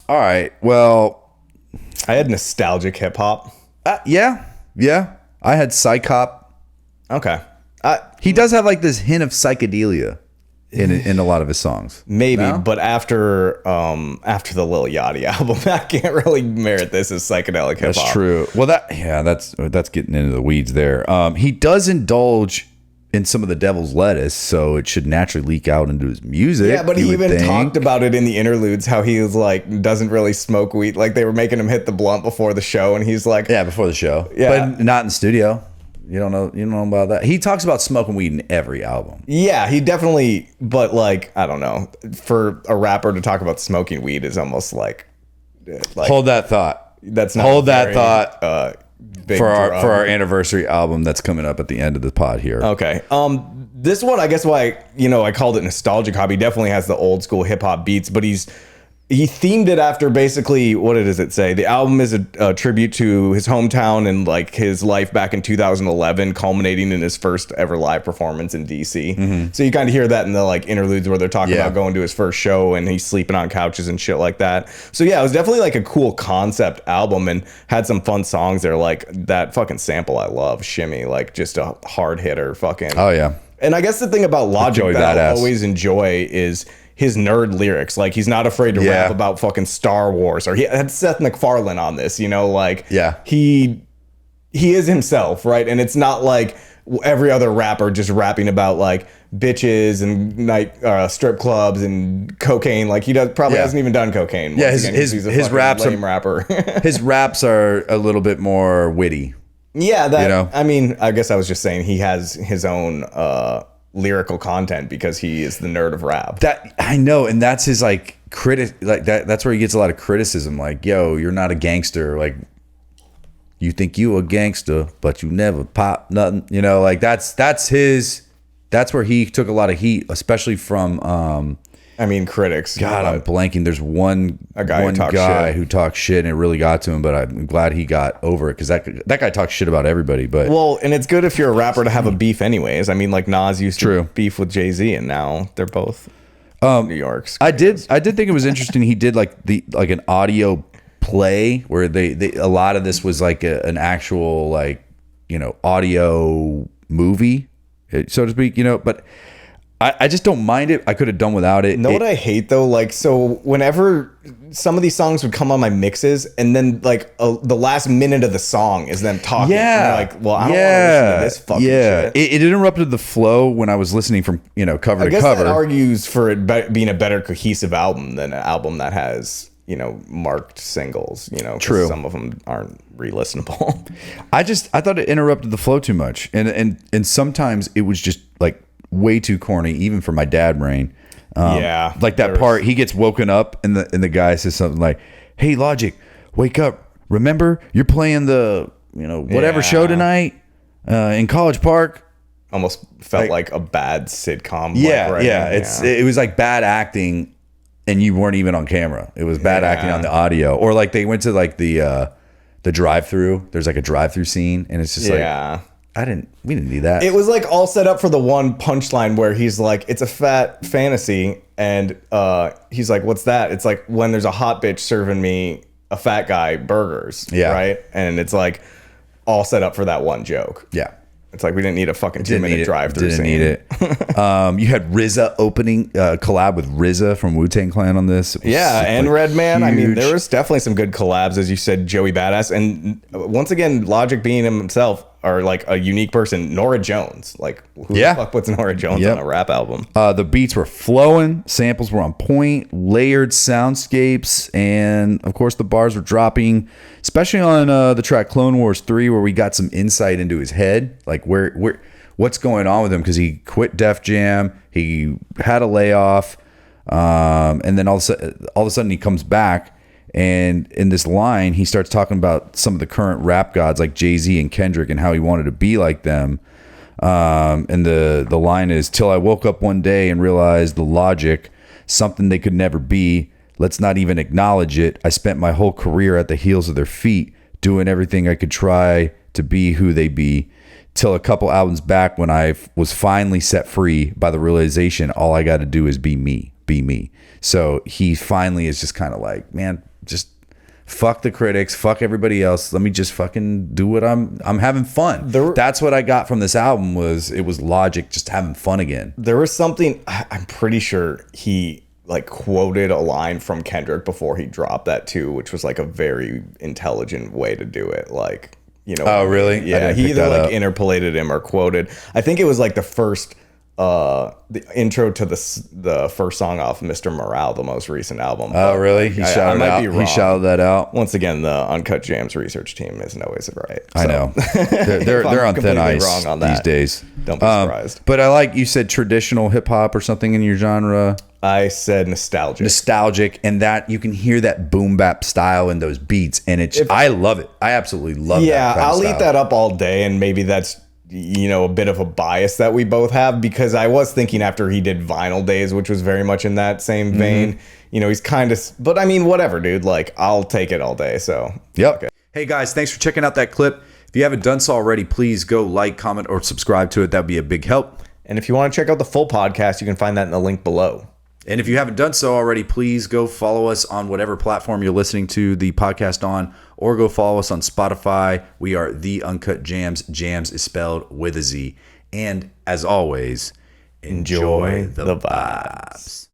All right. Well, I had nostalgic hip hop. yeah. I had Psychop. Okay. He does have like this hint of psychedelia in a lot of his songs. Maybe, No? but after the Lil Yachty album, I can't really merit this as psychedelic hip hop. That's true. Well, that's getting into the weeds there. He does indulge in some of the devil's lettuce, so it should naturally leak out into his music. Yeah, but he you would even think. talked about it in the interludes, how he was like, doesn't really smoke weed. Like they were making him hit the blunt before the show, and he's like, Yeah, before the show. Yeah. But not in the studio. You don't know about that. He talks about smoking weed in every album. yeah, he definitely, but like, I don't know, for a rapper to talk about smoking weed is almost like Hold that thought. that's not Hold that very, thought big for our drum. anniversary album that's coming up at the end of the pod here. Okay. This one, I guess why, I called it nostalgic hop. He definitely has the old school hip hop beats, but he themed it after basically, what does it say? The album is a tribute to his hometown and like his life back in 2011, culminating in his first ever live performance in DC. Mm-hmm. So you kind of hear that in the like interludes where they're talking about going to his first show and he's sleeping on couches and shit like that. So yeah, it was definitely like a cool concept album and had some fun songs there. Like that fucking sample I love, Shimmy, like just a hard hitter fucking. Oh, yeah. And I guess the thing about Logic Joey that I Badass. always enjoy is his nerd lyrics. Like he's not afraid to rap about fucking Star Wars, or he had Seth MacFarlane on this, like he is himself, right? And it's not like every other rapper just rapping about like bitches and night strip clubs and cocaine. Like he probably hasn't even done cocaine. Yeah, He's a his fucking raps lame rapper. his raps are a little bit more witty. Yeah, I mean, I guess I was just saying he has his own lyrical content because he is the nerd of rap. That I know, and that's his like that's where he gets a lot of criticism. Like, yo, you're not a gangster. Like, you think you a gangster, but you never pop nothing. Like that's where he took a lot of heat, especially from critics. God, I'm blanking. There's one guy who talks shit, and it really got to him. But I'm glad he got over it because that guy talks shit about everybody. But well, and it's good if you're a rapper to have a beef, anyways. I mean, like Nas used to beef with Jay-Z, and now they're both New York's. I did think it was interesting. He did like an audio play where they a lot of this was like an actual audio movie, so to speak. But. I just don't mind it. I could have done without it. What I hate though? Like, so whenever some of these songs would come on my mixes and then like the last minute of the song is them talking. Yeah. And like, well, I don't want to listen to this fucking shit. It interrupted the flow when I was listening from, cover to cover. That argues for it being a better cohesive album than an album that has, marked singles, True. Some of them aren't re-listenable. I thought it interrupted the flow too much. And sometimes it was just like, way too corny, even for my dad brain. Like that part, he gets woken up and the guy says something like, "Hey, Logic, wake up! Remember, you're playing the whatever show tonight in College Park." Almost felt like a bad sitcom. It was like bad acting, and you weren't even on camera. It was bad acting on the audio, or like they went to like the drive-through. There's like a drive-through scene, and it's just like. We didn't need that. It was like all set up for the one punchline where he's like, it's a fat fantasy. And he's like, what's that? It's like when there's a hot bitch serving me a fat guy burgers. Yeah. Right. And it's like all set up for that one joke. Yeah. It's like we didn't need a fucking 2-minute drive-through scene. Didn't need it. You had RZA opening collab with RZA from Wu-Tang Clan on this. Yeah, and Redman. I mean, there was definitely some good collabs, as you said, Joey Badass. And once again, Logic being himself, or like a unique person, Norah Jones. Like, who the fuck puts Norah Jones on a rap album? The beats were flowing, samples were on point, layered soundscapes, and of course the bars were dropping, especially on the track Clone Wars 3, where we got some insight into his head, like what's going on with him, because he quit Def Jam, he had a layoff, and then all of a sudden he comes back. And in this line, he starts talking about some of the current rap gods like Jay-Z and Kendrick and how he wanted to be like them. And the line is, "Till I woke up one day and realized the logic, something they could never be. Let's not even acknowledge it. I spent my whole career at the heels of their feet, doing everything I could try to be who they be. Till a couple albums back when I was finally set free by the realization all I got to do is be me, be me." So he finally is just kind of like, man, just fuck the critics, fuck everybody else. Let me just fucking do what I'm having fun. That's what I got from this album. It was Logic just having fun again. There was something, I'm pretty sure he like quoted a line from Kendrick before he dropped that too, which was like a very intelligent way to do it. Like, you know. Oh, really? Yeah, he either like interpolated him or quoted. I think it was like the first the intro to the first song off Mr. Morale, the most recent album. Oh, really? He shouted out. He shouted that out. Once again, the Uncut Jamz research team isn't always right. So. I know. They're on thin ice wrong on these days. Don't be surprised. But I like, you said traditional hip hop or something in your genre. I said nostalgic. Nostalgic, and that you can hear that boom bap style in those beats, and I love it. I absolutely love it. Yeah, I'll eat that up all day, and maybe that's, you know, a bit of a bias that we both have, because I was thinking after he did Vinyl Days, which was very much in that same vein, you know, he's kind of, but I mean, whatever, dude, like, I'll take it all day, so. Yep. Okay. Hey guys, thanks for checking out that clip. If you haven't done so already, please go like, comment, or subscribe to it. That'd be a big help. And if you want to check out the full podcast, you can find that in the link below. And if you haven't done so already, please go follow us on whatever platform you're listening to the podcast on, or go follow us on Spotify. We are The Uncut Jamz. Jamz is spelled with a Z. And as always, enjoy the vibes.